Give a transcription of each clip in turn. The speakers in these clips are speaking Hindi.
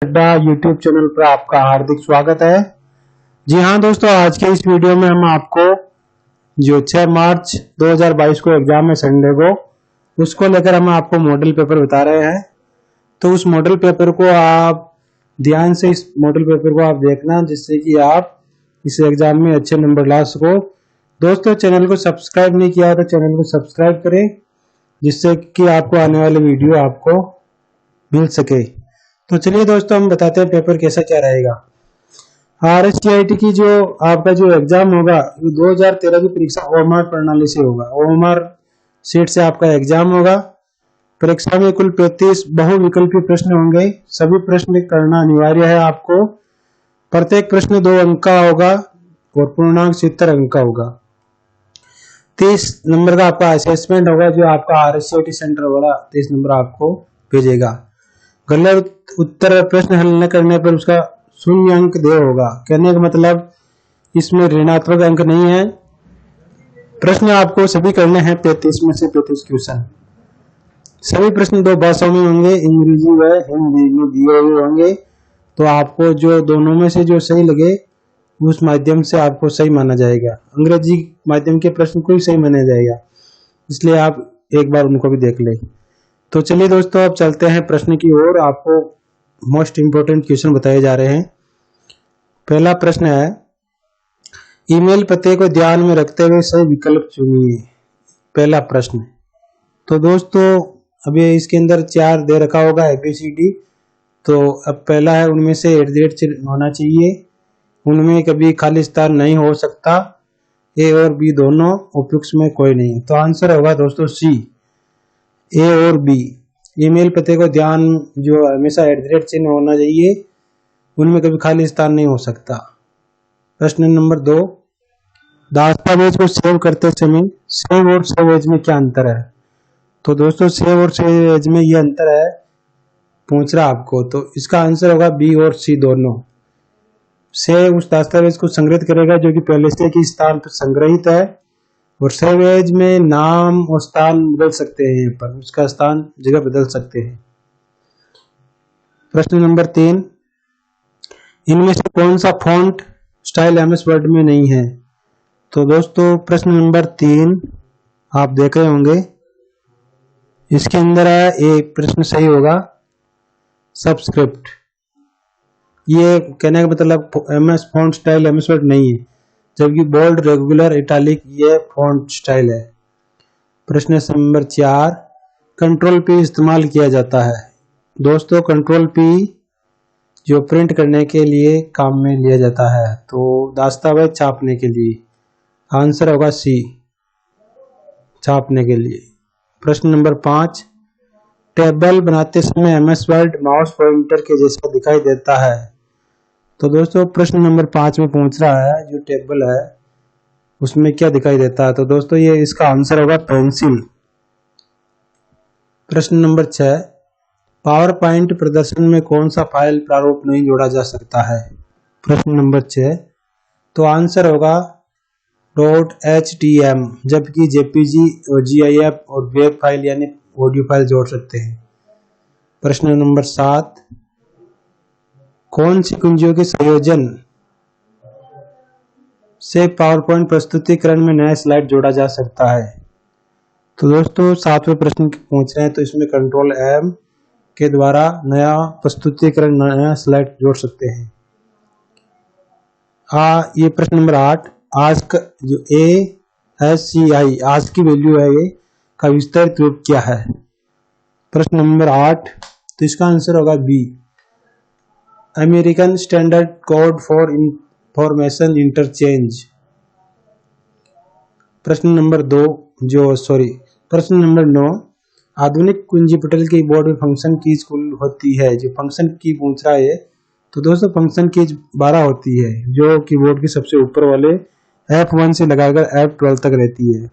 अड्डा यूट्यूब चैनल पर आपका हार्दिक स्वागत है। जी हाँ दोस्तों, आज के इस वीडियो में हम आपको जो 6 मार्च 2022 को एग्जाम है संडे को, उसको लेकर हम आपको मॉडल पेपर बता रहे हैं। तो उस मॉडल पेपर को आप ध्यान से इस मॉडल पेपर को आप देखना, जिससे कि आप इस एग्जाम में अच्छे नंबर ला सको। दोस्तों, चैनल को सब्सक्राइब नहीं किया तो चैनल को सब्सक्राइब करें, जिससे कि आपको आने वाले वीडियो आपको मिल सके। तो चलिए दोस्तों, हम बताते हैं पेपर कैसा क्या रहेगा। RSTIT की जो आपका जो एग्जाम होगा, 2013 की परीक्षा OMR प्रणाली से होगा। OMR सीट से आपका एग्जाम होगा। परीक्षा में कुल 35 बहुविकल्पीय प्रश्न होंगे। सभी प्रश्न करना अनिवार्य है आपको। प्रत्येक प्रश्न 2 अंक का होगा और पूर्णांक 70 अंक का होगा। 30 नंबर का आपका असेसमेंट होगा, जो आपका RSTIT सेंटर वाला 30 नंबर आपको भेजेगा। गलत उत्तर प्रश्न हल न करने पर उसका 0 अंक देय होगा। कहने का मतलब इसमें ऋणात्मक अंक नहीं है। प्रश्न आपको सभी करने हैं, 35 में से 35 क्वेश्चन। सभी प्रश्न 2 भाषाओं में होंगे, अंग्रेजी व हिंदी में दिए हुए होंगे। तो आपको जो दोनों में से जो सही लगे उस माध्यम से आपको सही माना जाएगा। अंग्रेजी माध्यम के प्रश्न को ही सही माना जाएगा, इसलिए आप एक बार उनको भी देख लें। तो चलिए दोस्तों, अब चलते हैं प्रश्न की ओर। आपको मोस्ट इंपोर्टेंट क्वेश्चन बताए जा रहे हैं। पहला प्रश्न है, ईमेल पते को ध्यान में रखते हुए सही विकल्प चुनिए। पहला प्रश्न। तो दोस्तों, अभी इसके अंदर 4 दे रखा होगा ABCD। तो अब पहला है, उनमें से @ होना चाहिए। उनमें कभी खाली स्थान नहीं हो सकता। A और B दोनों, उपयुक्त में कोई नहीं। तो आंसर होगा दोस्तों C, A और B। ईमेल पते को ध्यान जो हमेशा @ होना चाहिए, उनमें कभी खाली स्थान नहीं हो सकता। प्रश्न नंबर 2, दस्तावेज को सेव करते समय सेव और सेव एज में क्या अंतर है? तो दोस्तों, सेव और सेव एज में ये अंतर है, पूछ रहा आपको। तो इसका आंसर होगा B और C दोनों। सेव उस दस्तावेज को संग्रहित करेगा जो कि पहले से ही स्थान पर संग्रहित है, और सेव एज में नाम और स्थान बदल सकते हैं, पर उसका स्थान जगह बदल सकते हैं। प्रश्न नंबर 3, इनमें से कौन सा फॉन्ट स्टाइल MS वर्ड में नहीं है? तो दोस्तों, प्रश्न नंबर 3 आप देख रहे होंगे, इसके अंदर है एक प्रश्न सही होगा, सबस्क्रिप्ट। ये कहने का मतलब MS font style MS word नहीं है, जबकि बोल्ड, रेगुलर, इटैलिक ये फॉन्ट स्टाइल है। प्रश्न नंबर 4, कंट्रोल P इस्तेमाल किया जाता है। दोस्तों, कंट्रोल P जो प्रिंट करने के लिए काम में लिया जाता है, तो दस्तावेज छापने के लिए। आंसर होगा C, छापने के लिए। प्रश्न नंबर 5, टेबल बनाते समय MS वर्ड माउस पॉइंटर के जैसा दिखाई देता है। तो दोस्तों, प्रश्न नंबर 5 में पूछ रहा है, जो टेबल है उसमें क्या दिखाई देता है? तो दोस्तों, ये इसका आंसर होगा पेंसिल। प्रश्न नंबर 6, पावर पॉइंट प्रदर्शन में कौन सा फाइल प्रारूप नहीं जोड़ा जा सकता है? प्रश्न नंबर 6, तो आंसर होगा .htm, जबकि JPG और GIF और वेब फाइल यानी ऑडियो फाइल जोड़ सकते हैं। प्रश्न नंबर 7, कौन सी कुंजियों के संयोजन से पावर पॉइंट प्रस्तुतिकरण में नया स्लाइड जोड़ा जा सकता है? तो दोस्तों, 7वें प्रश्न पूछ रहे हैं, तो इसमें कंट्रोल M के द्वारा नया प्रस्तुतिकरण, नया स्लाइड जोड़ सकते हैं। ये प्रश्न नंबर 8, आज का जो ASCII आज की वैल्यू है, ये का विस्तारित रूप क्या है? प्रश्न नंबर 8, तो इसका आंसर होगा B, American standard code for information interchange. प्रश्न नंबर 9, आधुनिक कुंजी पटल कीबोर्ड में फंक्शन कीज कुल होती है। जो फंक्शन की पूछ रहा है, तो दोस्तों फंक्शन कीज 12 होती है, जो कीबोर्ड के सबसे ऊपर वाले F1 से लगाकर F12 तक रहती है।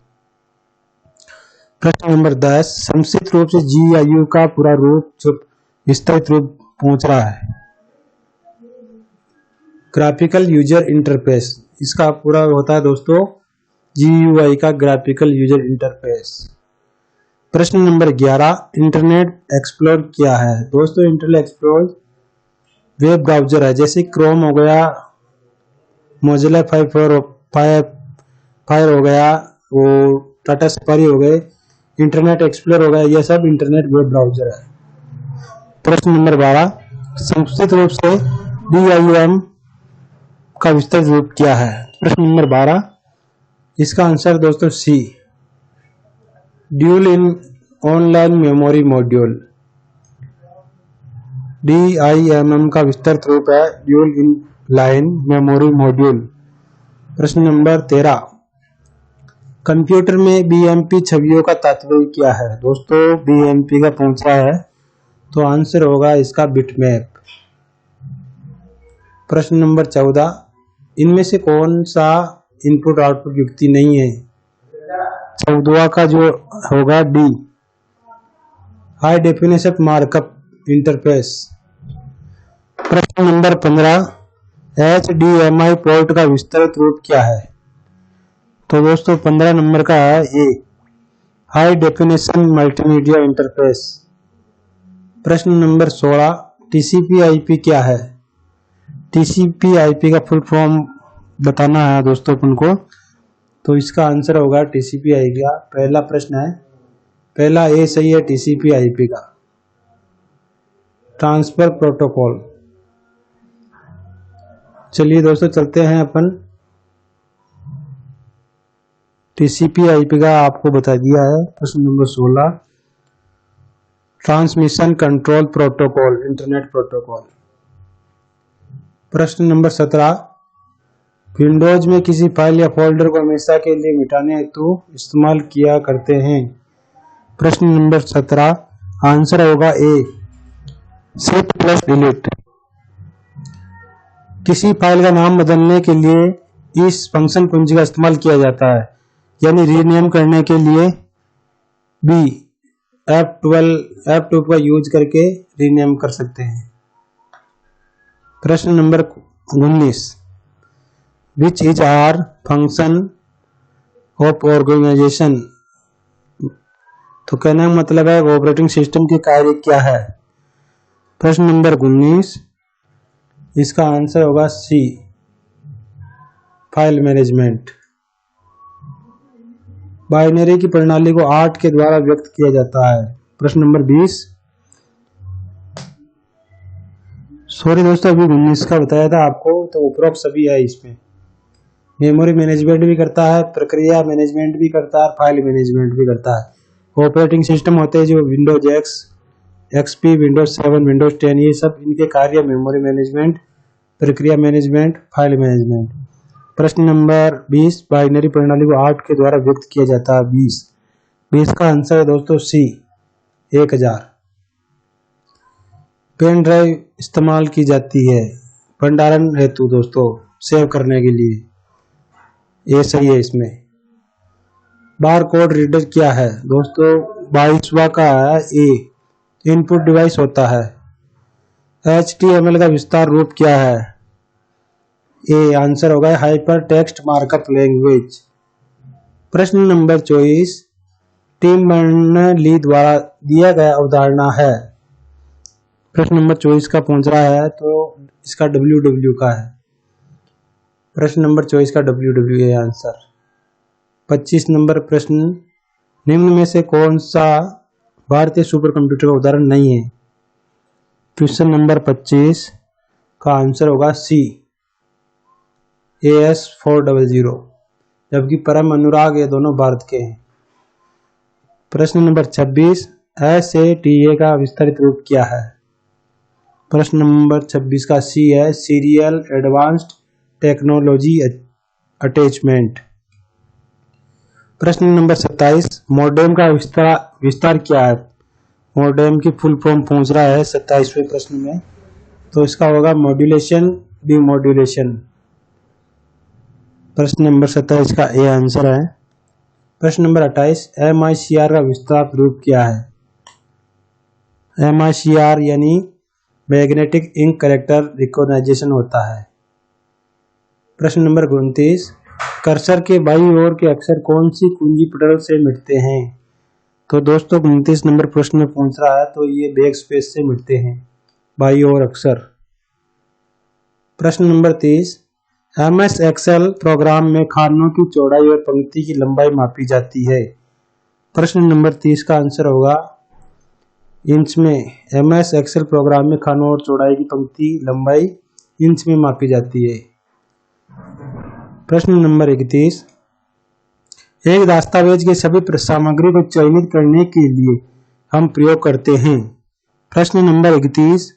प्रश्न नंबर 10, संक्षिप्त रूप से GUI का पूरा रूप, विस्तृत रूप पूछ रहा है। ग्राफिकल यूजर इंटरफेस, इसका पूरा होता है दोस्तों GUI का ग्राफिकल यूजर इंटरफेस। प्रश्न नंबर 11, इंटरनेट एक्सप्लोरर क्या है? दोस्तों, इंटरनेट एक्सप्लोरर वेब ब्राउजर है, जैसे क्रोम हो गया, मोजिला फायर हो गया, वो टाटा सफारी हो गए, इंटरनेट एक्सप्लोरर हो गया, ये सब इंटरनेट वेब ब्राउजर है। प्रश्न नंबर 12, संक्षिप्त रूप से DIM का विस्तृत रूप क्या है? प्रश्न नंबर 12, इसका आंसर दोस्तों सी, ड्यूल इन ऑनलाइन मेमोरी मॉड्यूल। DIMM का विस्तृत रूप है dual in line memory module. प्रश्न नंबर 13, कंप्यूटर में BMP छवियों का तात्पर्य क्या है? दोस्तों BMP का पूछा है तो आंसर होगा इसका बिटमैप। प्रश्न नंबर 14, इनमें से कौन सा इनपुट आउटपुट युक्ति नहीं है? 14वां का जो होगा D, high definition markup interface. प्रश्न नंबर 15, HDMI पोर्ट का विस्तृत रूप क्या है? तो दोस्तों 15 नंबर का है ए, हाई डेफिनेशन मल्टीमीडिया इंटरफेस। प्रश्न नंबर 16, TCP/IP क्या है? TCP/IP का फुल फॉर्म बताना है दोस्तों अपन को, तो इसका आंसर होगा TCP/IP का। पहला प्रश्न है, पहला ए सही है TCP/IP का, ट्रांसफर प्रोटोकॉल। चलिए दोस्तों चलते हैं अपन, TCP/IP का आपको बता दिया है। प्रश्न number 16, transmission control protocol, internet protocol. प्रश्न नंबर 17, विंडोज में किसी फाइल या फोल्डर को हमेशा के लिए मिटाने हेतु इस्तेमाल किया करते हैं। प्रश्न नंबर 17, आंसर होगा ए, सेट प्लस डिलीट। किसी फाइल का नाम बदलने के लिए इस फंक्शन कुंजी का इस्तेमाल किया जाता है, यानी रीनेम करने के लिए बी, F12 का यूज करके रीनेम कर सकते हैं। प्रश्न number 19, which is are function of organisation. तो कहने का मतलब है ऑपरेटिंग सिस्टम के कार्य क्या है? प्रश्न नंबर 19, इसका आंसर होगा सी, फाइल मैनेजमेंट। बाइनरी की प्रणाली को 8 के द्वारा व्यक्त किया जाता है। प्रश्न नंबर 20, सॉरी दोस्तों अभी 19 का बताया था आपको, तो उपरोक्त सभी है इसमें। मेमोरी मैनेजमेंट भी करता है, प्रक्रिया मैनेजमेंट भी करता है, फाइल मैनेजमेंट भी करता है। ऑपरेटिंग सिस्टम होते हैं जो Windows x, XP, Windows 7, Windows 10, ये सब इनके कार्य मेमोरी मैनेजमेंट, प्रक्रिया मैनेजमेंट, फाइल मैनेजमेंट। प्रश्न नंबर 20, बाइनरी प्रणाली को 8 के द्वारा व्यक्त किया जाता है। 20 का आंसर है दोस्तों सी, 1000। पेन ड्राइव इस्तेमाल की जाती है भंडारण हेतु दोस्तों, सेव करने के लिए, ये सही है इसमें। बार कोड रीडर क्या है? दोस्तों 22वां का है ए, इनपुट डिवाइस होता है। HTML का विस्तार रूप क्या है? ए, आंसर होगा हाइपर टेक्स्ट मार्कअप लैंग्वेज। प्रश्न नंबर 24, टिम बर्नर्स-ली द्वारा दिया गया अवधारणा है। प्रश्न नंबर 24 का पूछ रहा है तो इसका WW का है। प्रश्न नंबर 24 का WW है आंसर। 25 नंबर प्रश्न, निम्न में से कौन सा भारतीय सुपर कंप्यूटर का उदाहरण नहीं है? क्वेश्चन नंबर 25 का आंसर होगा सी, AS400, जबकि परम अनुराग ये दोनों भारत के हैं। प्रश्न नंबर 26, SATA का विस्तारित रूप क्या है? प्रश्न नंबर 26 का सी है, सीरियल एडवांस्ड टेक्नोलॉजी अटैचमेंट। प्रश्न नंबर 27, मॉडेम का विस्तार क्या है? मॉडेम की फुल फॉर्म पूछ रहा है 27वें प्रश्न में, तो इसका होगा मॉड्यूलेशन डिमॉड्यूलेशन। प्रश्न नंबर 27 का ए आंसर है। प्रश्न नंबर 28, MICR का विस्तार रूप क्या है? MICR यानी मैग्नेटिक इंक कैरेक्टर रिकॉग्निशन होता है। प्रश्न नंबर 29, कर्सर के बाईं ओर के अक्षर कौन सी कुंजी पटल से मिटते हैं? तो दोस्तों 29 नंबर प्रश्न में पूछ रहा है तो ये बैक स्पेस से मिटते हैं बाईं ओर अक्षर। प्रश्न नंबर 30, MS एक्सेल प्रोग्राम में खानों की चौड़ाई और पंक्ति की लंबाई मापी जाती है। प्रश्न नंबर 30 का आंसर होगा इंच में। MS एक्सेल प्रोग्राम में खानों और चौड़ाई की पंक्ति लंबाई इंच में मापी जाती है। प्रश्न नंबर 31, एक दस्तावेज के सभी सामग्री को चयनित करने के लिए हम प्रयोग करते हैं। प्रश्न नंबर 31,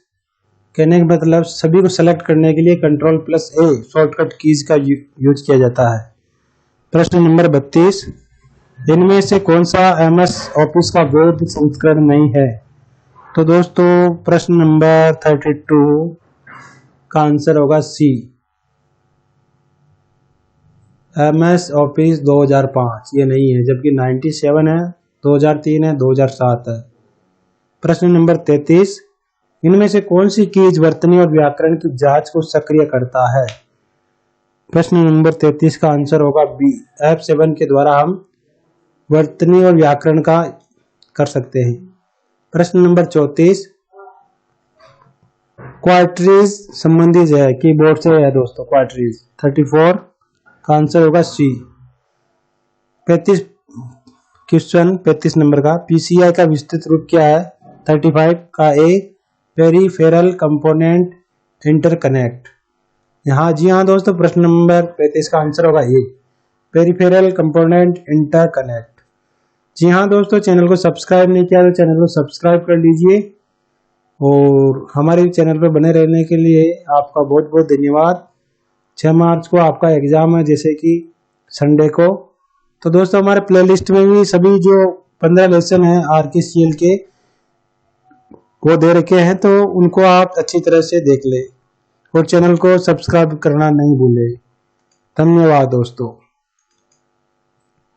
कहने का मतलब सभी को सेलेक्ट करने के लिए Ctrl+A शॉर्टकट कीज का यूज किया जाता है। प्रश्न नंबर 32, इनमें से कौन सा MS ऑफिस का वैध संस्करण नहीं है? तो दोस्तों प्रश्न नंबर 32 का आंसर होगा सी, MS ऑफिस 2005 ये नहीं है, जबकि 97 है, 2003 है, 2007 है। प्रश्न नंबर 33, इनमें से कौन सी कीज वर्तनी और व्याकरण की जांच को सक्रिय करता है? प्रश्न नंबर 33 का आंसर होगा बी, F7 के द्वारा हम वर्तनी और व्याकरण का कर सकते हैं। प्रश्न नंबर 34, क्वार्टरीज संबंधित है कीबोर्ड से है दोस्तों क्वार्टरीज। 34 का आंसर होगा सी। 35 क्वेश्चन 35 नंबर का, PCI का विस्तृत रूप क्या है? 35 का ए, पेरीफेरल कंपोनेंट इंटरकनेक्ट। जी हाँ दोस्तों, प्रश्न नंबर 35 का आंसर होगा ए, पेरीफेरल कंपोनेंट इंटरकनेक्ट। जी हाँ दोस्तों, चैनल को सब्सक्राइब नहीं किया तो चैनल को सब्सक्राइब कर लीजिए और हमारे चैनल पर बने रहने के लिए आपका बहुत बहुत धन्यवाद। 6 मार्च को आपका एग्जाम है, जैसे कि संडे को। तो दोस्तों हमारे प्लेलिस्ट में भी सभी जो 15 लेसन है RKCL के वो दे रखे हैं, तो उनको आप अच्छी तरह से देख ले और चैनल को सब्सक्राइब करना नहीं भूले। धन्यवाद दोस्तों।